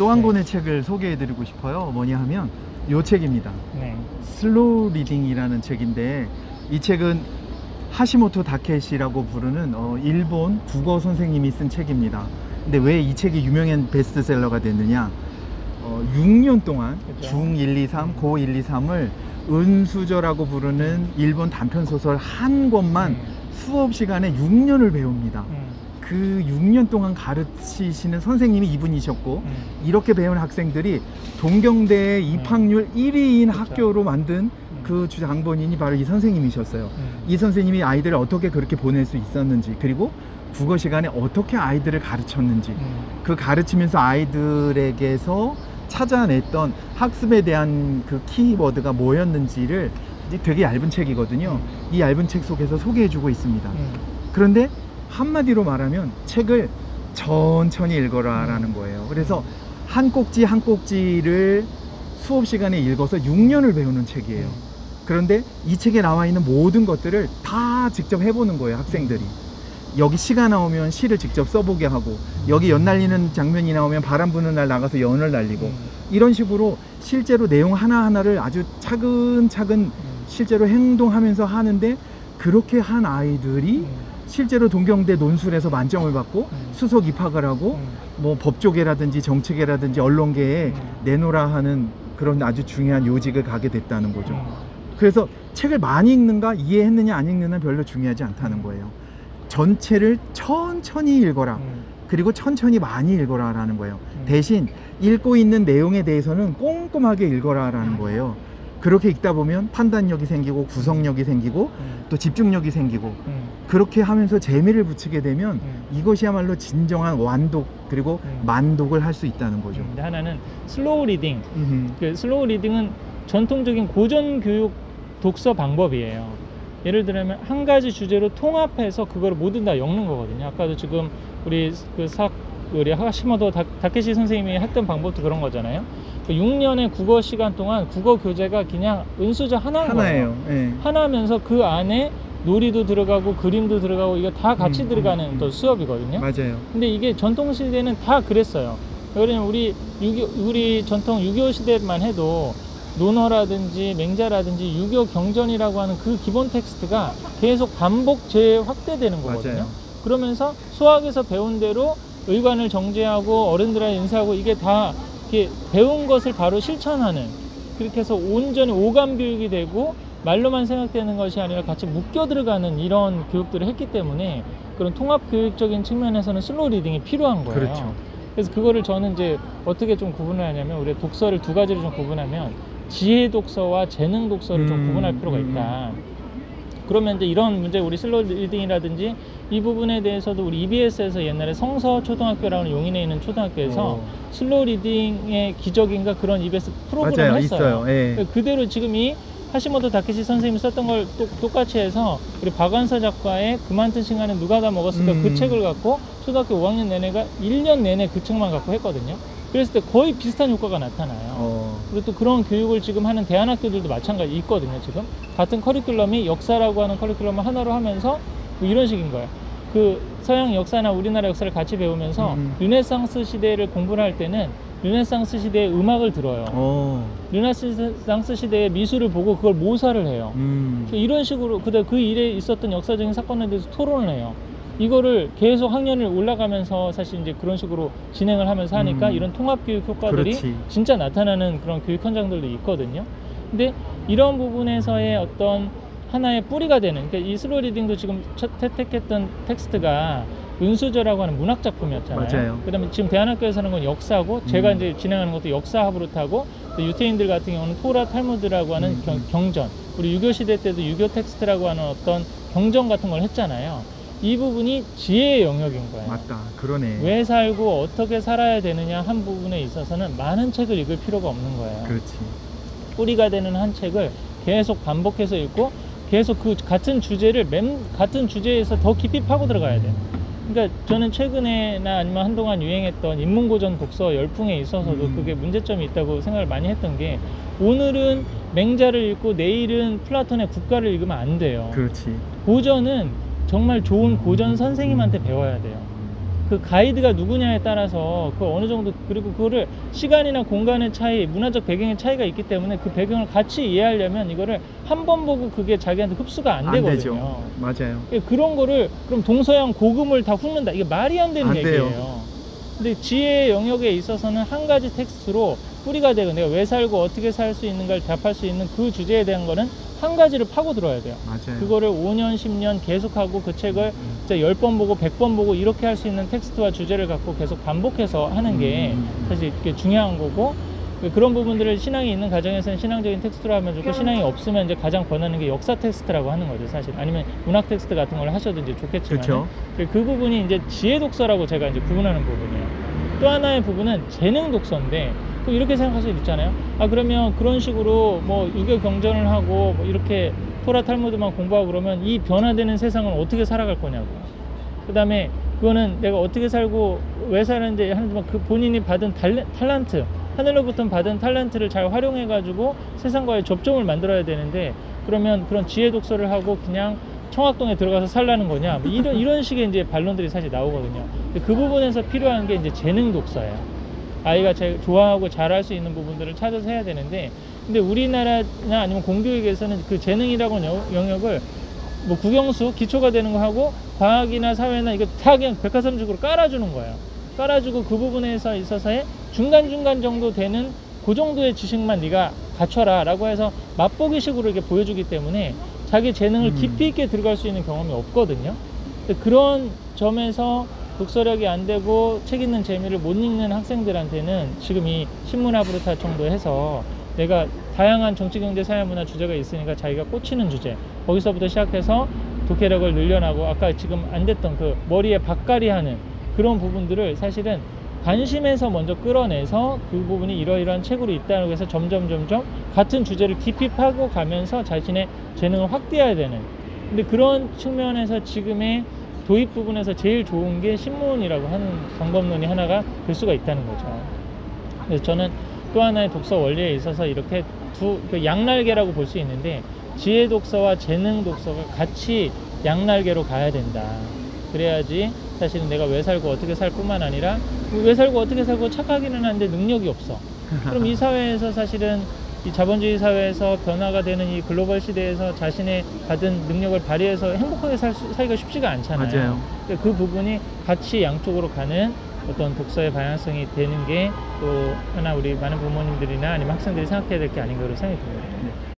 또 한 권의 책을 소개해 드리고 싶어요. 뭐냐 하면 이 책입니다. 슬로우 리딩이라는 책인데, 이 책은 하시모토 다케시라고 부르는 일본 국어 선생님이 쓴 책입니다. 근데 왜 이 책이 유명한 베스트셀러가 됐느냐, 6년 동안 그죠? 중1, 2, 3, 고1, 2, 3을 은수저라고 부르는 일본 단편소설 한 권만 수업 시간에 6년을 배웁니다. 그 6년 동안 가르치시는 선생님이 이분이셨고, 이렇게 배운 학생들이 동경대 입학률 1위인 그쵸. 학교로 만든 그 장본인이 바로 이 선생님이셨어요. 이 선생님이 아이들을 어떻게 그렇게 보낼 수 있었는지, 그리고 국어 시간에 어떻게 아이들을 가르쳤는지, 그 가르치면서 아이들에게서 찾아냈던 학습에 대한 그 키워드가 뭐였는지를, 되게 얇은 책이거든요. 이 얇은 책 속에서 소개해주고 있습니다. 그런데 한마디로 말하면 책을 천천히 읽어라 라는 거예요. 그래서 한 꼭지 한 꼭지를 수업 시간에 읽어서 6년을 배우는 책이에요. 그런데 이 책에 나와 있는 모든 것들을 다 직접 해보는 거예요, 학생들이. 여기 시가 나오면 시를 직접 써보게 하고, 여기 연 날리는 장면이 나오면 바람 부는 날 나가서 연을 날리고, 이런 식으로 실제로 내용 하나하나를 아주 차근차근 실제로 행동하면서 하는데, 그렇게 한 아이들이 실제로 동경대 논술에서 만점을 받고 수석 입학을 하고 뭐 법조계라든지 정치계라든지 언론계에 내놓으라 하는 그런 아주 중요한 요직을 가게 됐다는 거죠. 그래서 책을 많이 읽는가, 이해했느냐 안 읽느냐 별로 중요하지 않다는 거예요. 전체를 천천히 읽어라, 그리고 천천히 많이 읽어라 라는 거예요. 대신 읽고 있는 내용에 대해서는 꼼꼼하게 읽어라 라는 거예요. 그렇게 읽다 보면 판단력이 생기고 구성력이 생기고 또 집중력이 생기고, 그렇게 하면서 재미를 붙이게 되면 이것이야말로 진정한 완독 그리고 만독을 할 수 있다는 거죠. 근데 하나는 슬로우 리딩. 그 슬로우 리딩은 전통적인 고전 교육 독서 방법이에요. 예를 들면 한 가지 주제로 통합해서 그걸 모두 다 엮는 거거든요. 아까도 지금 우리 우리 하시모토 다케시 선생님이 했던 방법도 그런 거잖아요. 6년의 국어 시간 동안 국어 교재가 그냥 은수저 하나예요. 네. 하나면서 그 안에 놀이도 들어가고 그림도 들어가고 이거 다 같이 들어가는 또 수업이거든요. 맞아요. 근데 이게 전통 시대는 다 그랬어요. 왜냐면 우리 전통 6.25 시대만 해도 논어라든지 맹자라든지 유교 경전이라고 하는 그 기본 텍스트가 계속 반복 재확대되는 거거든요. 맞아요. 그러면서 수학에서 배운 대로 의관을 정제하고 어른들한테 인사하고, 이게 다 이렇게 배운 것을 바로 실천하는, 그렇게 해서 온전히 오감 교육이 되고 말로만 생각되는 것이 아니라 같이 묶여 들어가는 이런 교육들을 했기 때문에 그런 통합 교육적인 측면에서는 슬로우 리딩이 필요한 거예요. 그렇죠. 그래서 그거를 저는 이제 어떻게 좀 구분을 하냐면, 우리 독서를 두 가지로 좀 구분하면 지혜 독서와 재능 독서를 좀 구분할 필요가 있다. 그러면 이제 이런 문제, 우리 슬로우 리딩이라든지 이 부분에 대해서도 우리 EBS에서 옛날에 성서 초등학교라는 용인에 있는 초등학교에서 슬로우 리딩의 기적인가 그런 EBS 프로그램을 했어요. 있어요. 그대로 지금 이 하시모토 다케시 선생님이 썼던 걸 똑같이 해서 우리 박완서 작가의 그만둔 시간에 누가 다 먹었을까, 그 책을 갖고 초등학교 5학년 내내가 1년 내내 그 책만 갖고 했거든요. 그랬을 때 거의 비슷한 효과가 나타나요. 그리고 또 그런 교육을 지금 하는 대안학교들도 마찬가지 있거든요. 지금 같은 커리큘럼이 역사라고 하는 커리큘럼을 하나로 하면서 뭐 이런 식인 거예요. 그 서양 역사나 우리나라 역사를 같이 배우면서 르네상스 시대를 공부를 할 때는 르네상스 시대의 음악을 들어요. 르네상스 시대의 미술을 보고 그걸 모사를 해요. 이런 식으로 그 일에 있었던 역사적인 사건에 대해서 토론을 해요. 이거를 계속 학년을 올라가면서 사실 이제 그런 식으로 진행을 하면서 하니까 이런 통합교육 효과들이 진짜 나타나는 그런 교육 현장들도 있거든요. 근데 이런 부분에서의 어떤 하나의 뿌리가 되는, 그러니까 이 슬로우 리딩도 지금 채택했던 텍스트가 은수저라고 하는 문학 작품이었잖아요. 맞아요. 그다음에 지금 대안학교에서 하는 건 역사고, 제가 이제 진행하는 것도 역사 합으로 타고, 유태인들 같은 경우는 토라 탈무드라고 하는 경전, 우리 유교 시대 때도 유교 텍스트라고 하는 어떤 경전 같은 걸 했잖아요. 이 부분이 지혜의 영역인 거예요. 맞다, 그러네. 왜 살고 어떻게 살아야 되느냐 한 부분에 있어서는 많은 책을 읽을 필요가 없는 거예요. 그렇지. 뿌리가 뿌리가 되는 한 책을 계속 반복해서 읽고, 계속 그 같은 주제를 같은 주제에서 더 깊이 파고 들어가야 돼요. 그러니까 저는 최근에나 아니면 한동안 유행했던 인문고전 독서 열풍에 있어서도 그게 문제점이 있다고 생각을 많이 했던 게, 오늘은 맹자를 읽고 내일은 플라톤의 국가를 읽으면 안 돼요. 그렇지. 고전은 정말 좋은 고전 선생님한테 배워야 돼요. 그 가이드가 누구냐에 따라서 그 어느 정도, 그리고 그거를 시간이나 공간의 차이, 문화적 배경의 차이가 있기 때문에 그 배경을 같이 이해하려면 이거를 한 번 보고 그게 자기한테 흡수가 안 되거든요. 되죠. 맞아요. 그런 거를 그럼 동서양 고금을 다 훑는다, 이게 말이 안 되는 안 얘기예요. 돼요. 근데 지혜 영역에 있어서는 한 가지 텍스트로 뿌리가 되고 내가 왜 살고 어떻게 살 수 있는가를 답할 수 있는 그 주제에 대한 거는 한 가지를 파고 들어야 돼요. 맞아요. 그거를 5년, 10년 계속하고 그 책을 진짜 10번 보고 100번 보고 이렇게 할 수 있는 텍스트와 주제를 갖고 계속 반복해서 하는 게 사실 이게 중요한 거고, 그런 부분들을 신앙이 있는 가정에서는 신앙적인 텍스트로 하면 좋고, 신앙이 없으면 이제 가장 권하는 게 역사 텍스트라고 하는 거죠, 사실. 아니면 문학 텍스트 같은 걸 하셔도 이제 좋겠지만, 그쵸. 그 부분이 이제 지혜 독서라고 제가 이제 구분하는 부분이에요. 또 하나의 부분은 재능 독서인데, 또 이렇게 생각할 수 있잖아요. 아, 그러면 그런 식으로 뭐 유교 경전을 하고 뭐 이렇게 토라 탈무드만 공부하고 그러면 이 변화되는 세상을 어떻게 살아갈 거냐고. 그 다음에 그거는 내가 어떻게 살고 왜 사는지 하는지만 그 본인이 받은 탤런트, 하늘로부터 받은 탤런트를 잘 활용해 가지고 세상과의 접점을 만들어야 되는데, 그러면 그런 지혜 독서를 하고 그냥 청학동에 들어가서 살라는 거냐, 뭐 이런 식의 이제 반론들이 사실 나오거든요. 그 부분에서 필요한 게 이제 재능 독서예요. 아이가 제일 좋아하고 잘할 수 있는 부분들을 찾아서 해야 되는데, 근데 우리나라나 아니면 공교육에서는 그 재능이라고 영역을 뭐 국영수 기초가 되는 거 하고 과학이나 사회나 이거 다 그냥 백과사전식으로 깔아주는 거예요. 깔아주고 그 부분에서 있어서의 중간중간 정도 되는 그 정도의 지식만 네가 갖춰라 라고 해서 맛보기식으로 이렇게 보여주기 때문에 자기 재능을 깊이 있게 들어갈 수 있는 경험이 없거든요. 그런 점에서 독서력이 안 되고 책 읽는 재미를 못 읽는 학생들한테는 지금 이 신문아브르타 정도 해서 내가 다양한 정치, 경제, 사회, 문화 주제가 있으니까 자기가 꽂히는 주제, 거기서부터 시작해서 독해력을 늘려나고, 아까 지금 안 됐던 그 머리에 박갈이 하는 그런 부분들을 사실은 관심에서 먼저 끌어내서 그 부분이 이러이러한 책으로 있다고 해서 점점 같은 주제를 깊이 파고 가면서 자신의 재능을 확대해야 되는, 근데 그런 측면에서 지금의 도입 부분에서 제일 좋은 게 신문이라고 하는 방법론이 하나가 될 수가 있다는 거죠. 그래서 저는 또 하나의 독서 원리에 있어서 이렇게 그 양날개라고 볼 수 있는데, 지혜 독서와 재능 독서가 같이 양날개로 가야 된다. 그래야지 사실은 내가 왜 살고 어떻게 살 뿐만 아니라, 왜 살고 어떻게 살고 착하기는 한데 능력이 없어. 그럼 이 사회에서 사실은 이 자본주의 사회에서 변화가 되는 이 글로벌 시대에서 자신의 받은 능력을 발휘해서 행복하게 살기가 쉽지가 않잖아요. 맞아요. 그 부분이 같이 양쪽으로 가는 어떤 독서의 방향성이 되는 게 또 하나 우리 많은 부모님들이나 아니면 학생들이 생각해야 될 게 아닌가 그런 생각이 듭니다.